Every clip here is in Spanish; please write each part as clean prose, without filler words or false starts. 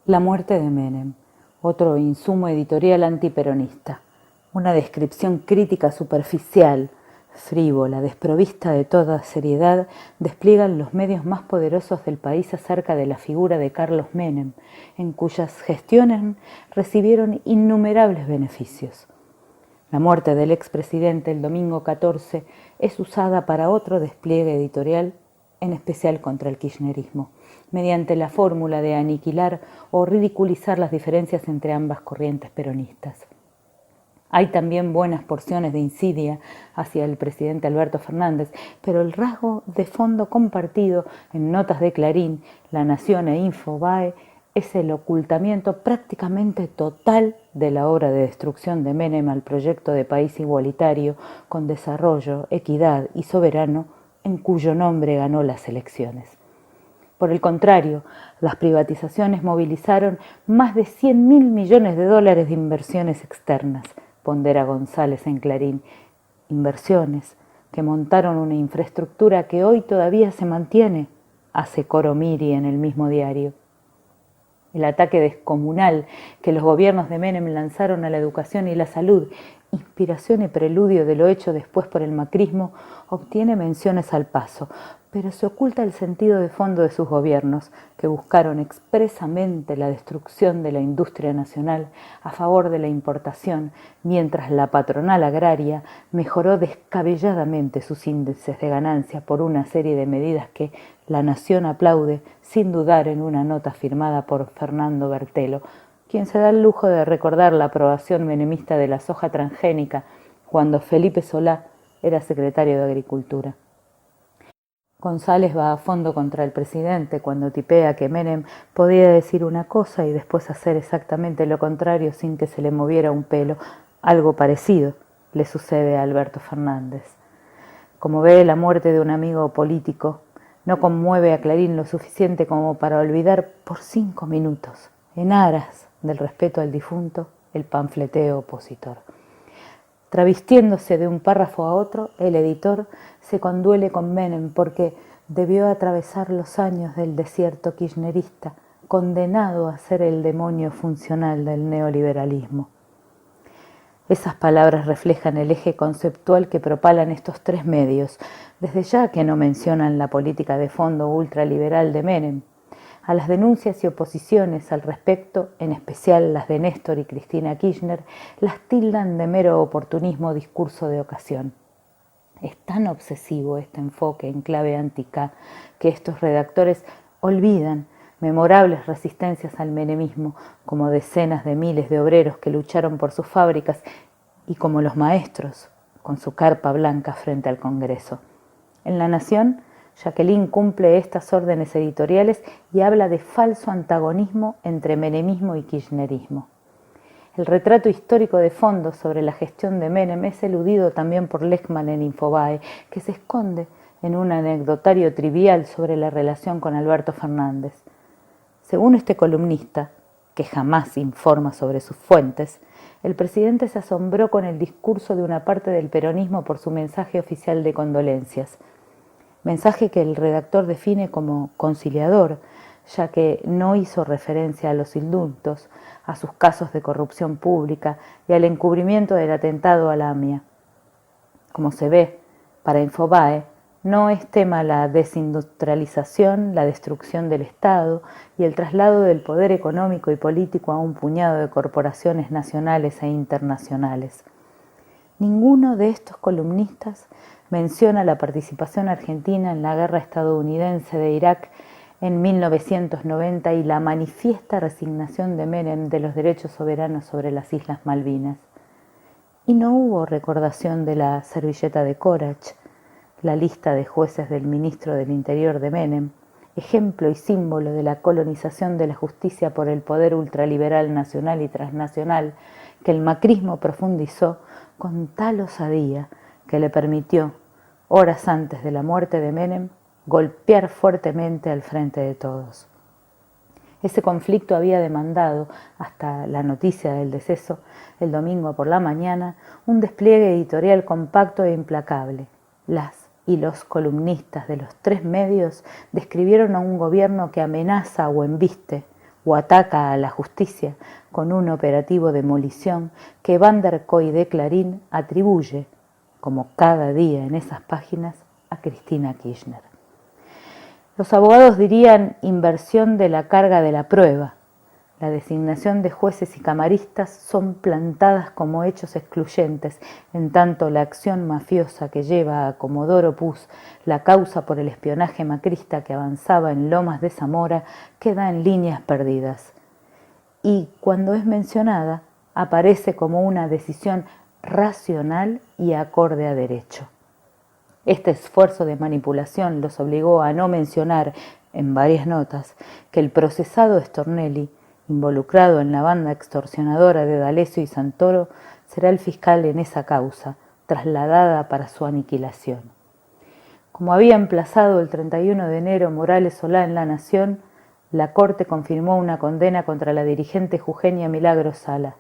La muerte de Menem, otro insumo editorial antiperonista, una descripción crítica superficial, frívola, desprovista de toda seriedad, despliegan los medios más poderosos del país acerca de la figura de Carlos Menem, en cuyas gestiones recibieron innumerables beneficios. La muerte del expresidente el domingo 14 es usada para otro despliegue editorial, en especial contra el kirchnerismo, mediante la fórmula de aniquilar o ridiculizar las diferencias entre ambas corrientes peronistas. Hay también buenas porciones de insidia hacia el presidente Alberto Fernández, pero el rasgo de fondo compartido en notas de Clarín, La Nación e Infobae es el ocultamiento prácticamente total de la obra de destrucción de Menem al proyecto de país igualitario, con desarrollo, equidad y soberano, en cuyo nombre ganó las elecciones. Por el contrario, las privatizaciones movilizaron más de 100.000 millones de dólares de inversiones externas, pondera González en Clarín, inversiones que montaron una infraestructura que hoy todavía se mantiene, hace coro Miri en el mismo diario. El ataque descomunal que los gobiernos de Menem lanzaron a la educación y la salud, inspiración y preludio de lo hecho después por el macrismo, obtiene menciones al paso, pero se oculta el sentido de fondo de sus gobiernos, que buscaron expresamente la destrucción de la industria nacional a favor de la importación, mientras la patronal agraria mejoró descabelladamente sus índices de ganancia por una serie de medidas que La Nación aplaude sin dudar en una nota firmada por Fernando Bertelo, quien se da el lujo de recordar la aprobación menemista de la soja transgénica cuando Felipe Solá era secretario de Agricultura. González va a fondo contra el presidente cuando tipea que Menem podía decir una cosa y después hacer exactamente lo contrario sin que se le moviera un pelo. Algo parecido le sucede a Alberto Fernández. Como ve la muerte de un amigo político, no conmueve a Clarín lo suficiente como para olvidar por 5 minutos, en aras del respeto al difunto, el panfleteo opositor. Travestiéndose de un párrafo a otro, el editor se conduele con Menem porque debió atravesar los años del desierto kirchnerista, condenado a ser el demonio funcional del neoliberalismo. Esas palabras reflejan el eje conceptual que propalan estos tres medios, desde ya que no mencionan la política de fondo ultraliberal de Menem. A las denuncias y oposiciones al respecto, en especial las de Néstor y Cristina Kirchner, las tildan de mero oportunismo discurso de ocasión. Es tan obsesivo este enfoque en clave anti-K que estos redactores olvidan memorables resistencias al menemismo, como decenas de miles de obreros que lucharon por sus fábricas y como los maestros, con su carpa blanca frente al Congreso. En La Nación, Jacqueline cumple estas órdenes editoriales y habla de falso antagonismo entre menemismo y kirchnerismo. El retrato histórico de fondo sobre la gestión de Menem es eludido también por Lechmann en Infobae, que se esconde en un anecdotario trivial sobre la relación con Alberto Fernández. Según este columnista, que jamás informa sobre sus fuentes, el presidente se asombró con el discurso de una parte del peronismo por su mensaje oficial de condolencias. Mensaje que el redactor define como conciliador, ya que no hizo referencia a los indultos, a sus casos de corrupción pública y al encubrimiento del atentado a la AMIA. Como se ve, para Infobae, no es tema la desindustrialización, la destrucción del Estado y el traslado del poder económico y político a un puñado de corporaciones nacionales e internacionales. Ninguno de estos columnistas menciona la participación argentina en la guerra estadounidense de Irak en 1990 y la manifiesta resignación de Menem de los derechos soberanos sobre las Islas Malvinas. Y no hubo recordación de la servilleta de Corach, la lista de jueces del ministro del Interior de Menem, ejemplo y símbolo de la colonización de la justicia por el poder ultraliberal nacional y transnacional que el macrismo profundizó con tal osadía que le permitió, horas antes de la muerte de Menem, golpear fuertemente al frente de todos. Ese conflicto había demandado, hasta la noticia del deceso, el domingo por la mañana, un despliegue editorial compacto e implacable. Las y los columnistas de los tres medios describieron a un gobierno que amenaza o embiste, o ataca a la justicia con un operativo demolición que Van der Kooi de Clarín atribuye, como cada día en esas páginas, a Cristina Kirchner. Los abogados dirían inversión de la carga de la prueba. La designación de jueces y camaristas son plantadas como hechos excluyentes, en tanto la acción mafiosa que lleva a Comodoro Puz la causa por el espionaje macrista que avanzaba en Lomas de Zamora queda en líneas perdidas. Y cuando es mencionada, aparece como una decisión racional y acorde a derecho. Este esfuerzo de manipulación los obligó a no mencionar, en varias notas, que el procesado Stornelli, involucrado en la banda extorsionadora de D'Alessio y Santoro, será el fiscal en esa causa, trasladada para su aniquilación. Como había emplazado el 31 de enero Morales Solá en La Nación, la Corte confirmó una condena contra la dirigente jujeña Milagros Sala.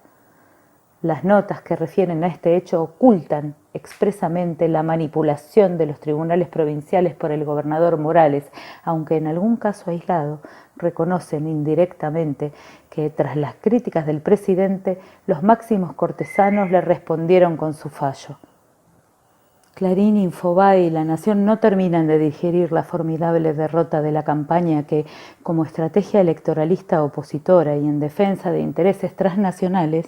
Las notas que refieren a este hecho ocultan expresamente la manipulación de los tribunales provinciales por el gobernador Morales, aunque en algún caso aislado reconocen indirectamente que tras las críticas del presidente, los máximos cortesanos le respondieron con su fallo. Clarín, Infobae y La Nación no terminan de digerir la formidable derrota de la campaña que, como estrategia electoralista opositora y en defensa de intereses transnacionales,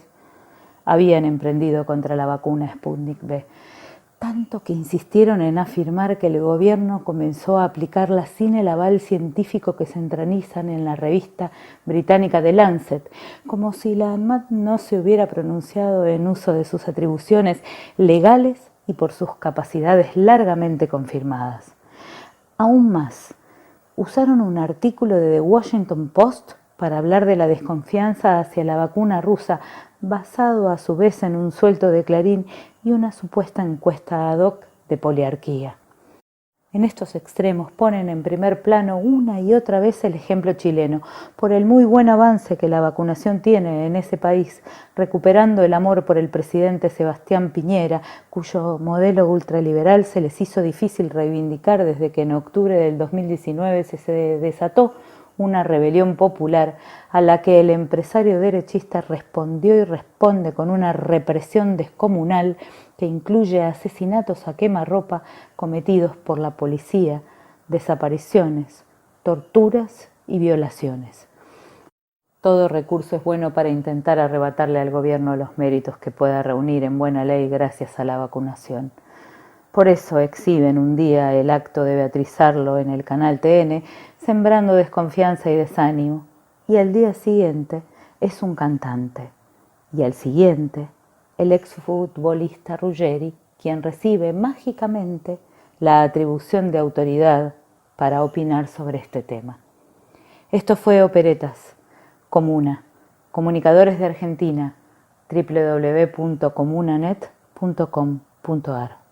habían emprendido contra la vacuna Sputnik V, tanto que insistieron en afirmar que el gobierno comenzó a aplicarla sin el aval científico que se entronizan en la revista británica The Lancet, como si la ANMAT no se hubiera pronunciado en uso de sus atribuciones legales y por sus capacidades largamente confirmadas. Aún más, usaron un artículo de The Washington Post para hablar de la desconfianza hacia la vacuna rusa, basado a su vez en un suelto de Clarín y una supuesta encuesta ad hoc de poliarquía. En estos extremos ponen en primer plano una y otra vez el ejemplo chileno, por el muy buen avance que la vacunación tiene en ese país, recuperando el amor por el presidente Sebastián Piñera, cuyo modelo ultraliberal se les hizo difícil reivindicar desde que en octubre del 2019 se desató una rebelión popular a la que el empresario derechista respondió y responde con una represión descomunal que incluye asesinatos a quemarropa cometidos por la policía, desapariciones, torturas y violaciones. Todo recurso es bueno para intentar arrebatarle al gobierno los méritos que pueda reunir en buena ley gracias a la vacunación. Por eso exhiben un día el acto de Beatriz Arlo en el canal TN, sembrando desconfianza y desánimo, y al día siguiente es un cantante, y al siguiente el exfutbolista Ruggeri, quien recibe mágicamente la atribución de autoridad para opinar sobre este tema. Esto fue Operetas, Comuna, Comunicadores de Argentina, www.comunanet.com.ar.